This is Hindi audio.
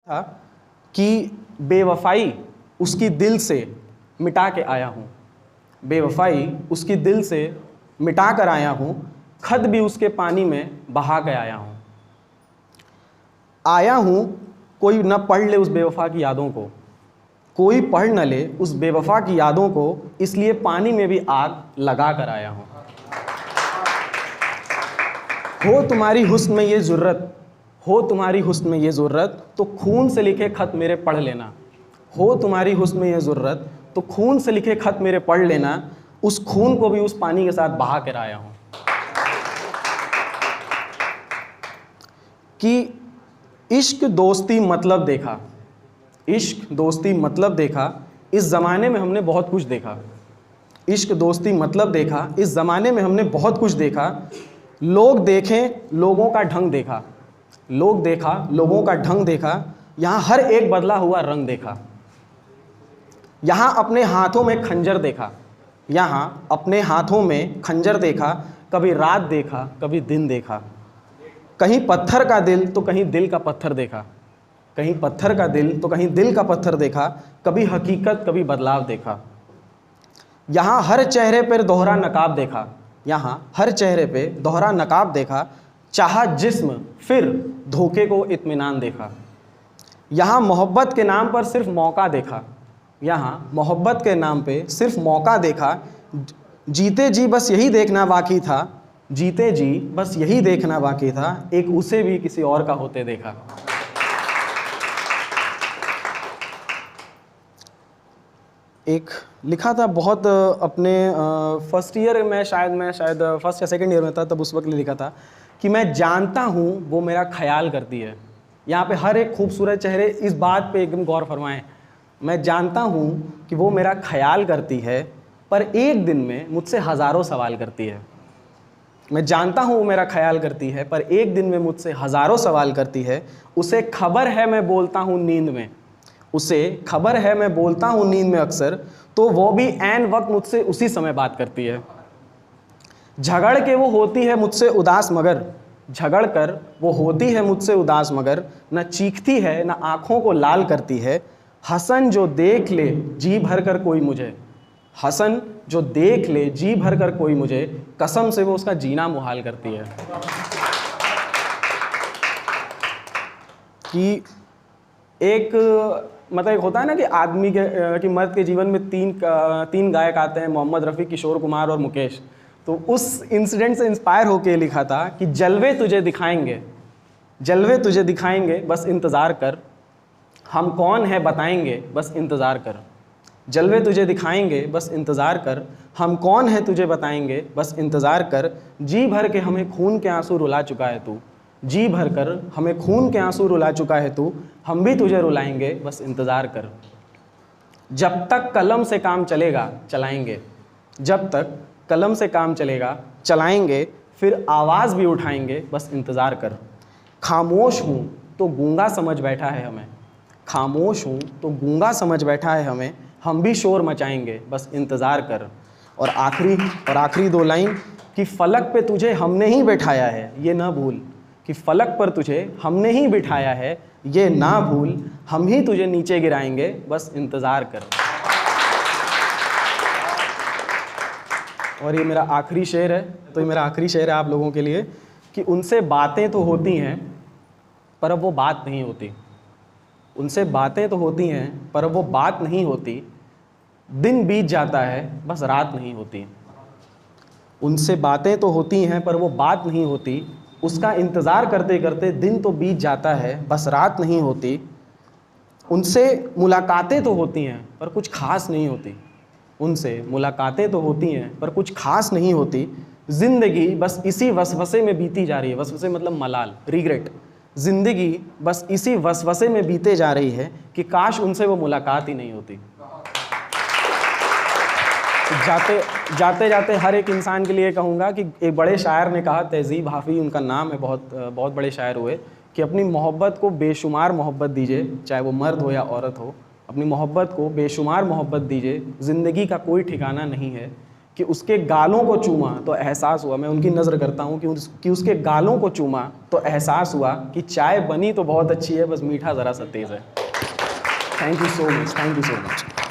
था कि बेवफाई उसकी दिल से मिटा के आया हूँ, बेवफाई उसकी दिल से मिटा कर आया हूँ, खत भी उसके पानी में बहा के आया हूँ। कोई न पढ़ ले उस बेवफा की यादों को, कोई पढ़ न ले उस बेवफा की यादों को, इसलिए पानी में भी आग लगा कर आया हूँ। हो तुम्हारी हुस्न में ये ज़ुर्रत, हो तुम्हारी हुस्न में ये ज़ुर्रत, तो खून से लिखे खत मेरे पढ़ लेना। हो तुम्हारी हुस्न में ये ज़ुर्रत, तो खून से लिखे खत मेरे पढ़ लेना, उस खून को भी उस पानी के साथ बहा कर आया हूँ। कि इश्क दोस्ती मतलब देखा, इश्क दोस्ती मतलब देखा, इस ज़माने में हमने बहुत कुछ देखा। इश्क दोस्ती मतलब देखा, इस ज़माने में हमने बहुत कुछ देखा। लोग देखें लोगों का ढंग देखा, लोग देखा लोगों का ढंग देखा, यहाँ हर एक बदला हुआ रंग देखा। यहाँ अपने हाथों में खंजर देखा, यहाँ अपने हाथों में खंजर देखा, कभी रात देखा कभी दिन देखा। कहीं पत्थर का दिल तो कहीं दिल का पत्थर देखा, कहीं पत्थर का दिल तो कहीं दिल का पत्थर देखा, कभी हकीकत कभी बदलाव देखा। यहाँ हर चेहरे पर दोहरा नकाब देखा, यहाँ हर चेहरे पे दोहरा नकाब देखा, चाहा जिस्म फिर धोखे को इत्मीनान देखा। यहाँ मोहब्बत के नाम पर सिर्फ मौका देखा, यहाँ मोहब्बत के नाम पे सिर्फ मौका देखा। जीते जी बस यही देखना बाकी था, जीते जी बस यही देखना बाकी था, एक उसे भी किसी और का होते देखा। एक लिखा था बहुत अपने फर्स्ट ईयर में, शायद मैं फर्स्ट या सेकंड ईयर में था, तब उस वक्त लिखा था कि मैं जानता हूँ वो मेरा ख्याल करती है। यहाँ पे हर एक खूबसूरत चेहरे इस बात पे एकदम गौर फरमाएं। मैं जानता हूँ कि वो मेरा ख्याल करती है, पर एक दिन में मुझसे हज़ारों सवाल करती है। मैं जानता हूँ वो मेरा ख्याल करती है, पर एक दिन में मुझसे हज़ारों सवाल करती है। उसे खबर है मैं बोलता हूँ नींद में, उसे खबर है मैं बोलता हूँ नींद में अक्सर, तो वो भी ऐन वक्त मुझसे उसी समय बात करती है। झगड़ के वो होती है मुझसे उदास मगर, झगड़ कर वो होती है मुझसे उदास मगर, न चीखती है न आँखों को लाल करती है। हसन जो देख ले जी भर कर कोई मुझे, हसन जो देख ले जी भर कर कोई मुझे, कसम से वो उसका जीना मुहाल करती है। कि एक मतलब एक होता है ना कि आदमी कि मर्द के जीवन में तीन गायक आते हैं, मोहम्मद रफ़ी, किशोर कुमार और मुकेश। तो उस इंसिडेंट से इंस्पायर होकर लिखा था कि जलवे तुझे दिखाएंगे, जलवे तुझे दिखाएंगे बस इंतज़ार कर, हम कौन है बताएंगे बस इंतज़ार कर। जलवे तुझे दिखाएंगे बस इंतज़ार कर, हम कौन है तुझे बताएंगे बस इंतज़ार कर। जी भर के हमें खून के आंसू रुला चुका है तू, जी भर कर हमें खून के आंसू रुला चुका है तू, हम भी तुझे रुलाएंगे बस इंतज़ार कर। जब तक कलम से काम चलेगा चलाएंगे, जब तक कलम से काम चलेगा चलाएंगे, फिर आवाज़ भी उठाएंगे बस इंतज़ार कर। खामोश हूँ तो गूंगा समझ बैठा है हमें, खामोश हूँ तो गूंगा समझ बैठा है हमें, हम भी शोर मचाएंगे बस इंतज़ार कर। और आखिरी दो लाइन कि फलक पे तुझे हमने ही बैठाया है ये ना भूल, कि फलक पर तुझे हमने ही बिठाया है ये ना भूल, हम ही तुझे नीचे गिराएंगे बस इंतज़ार कर। और ये मेरा आखिरी शेर है, तो ये मेरा आखिरी शेर है आप लोगों के लिए कि उनसे बातें तो होती हैं पर अब वो बात नहीं होती, उनसे बातें तो होती हैं पर अब वो बात नहीं होती। दिन बीत जाता है बस रात नहीं होती, उनसे बातें तो होती हैं पर वो बात नहीं होती। उसका इंतज़ार करते करते दिन तो बीत जाता है बस रात नहीं होती। उनसे मुलाकातें तो होती हैं पर कुछ खास नहीं होती, उनसे मुलाकातें तो होती हैं पर कुछ खास नहीं होती। ज़िंदगी बस इसी वसवसे में बीती जा रही है, वसवसे मतलब मलाल, रिग्रेट। ज़िंदगी बस इसी वसवसे में बीते जा रही है कि काश उनसे वो मुलाकात ही नहीं होती। जाते जाते हर एक इंसान के लिए कहूँगा कि एक बड़े शायर ने कहा, तहज़ीब हाफ़ी उनका नाम है, बहुत बड़े शायर हुए, कि अपनी मोहब्बत को बेशुमार मोहब्बत दीजिए, चाहे वो मर्द हो या औरत हो, अपनी मोहब्बत को बेशुमार मोहब्बत दीजिए। ज़िंदगी का कोई ठिकाना नहीं है, कि उसके गालों को चूमा तो एहसास हुआ, मैं उनकी नज़र करता हूँ कि उसके गालों को चूमा तो एहसास हुआ कि चाय बनी तो बहुत अच्छी है, बस मीठा ज़रा सा तेज़ है। Thank you so much, thank you so much.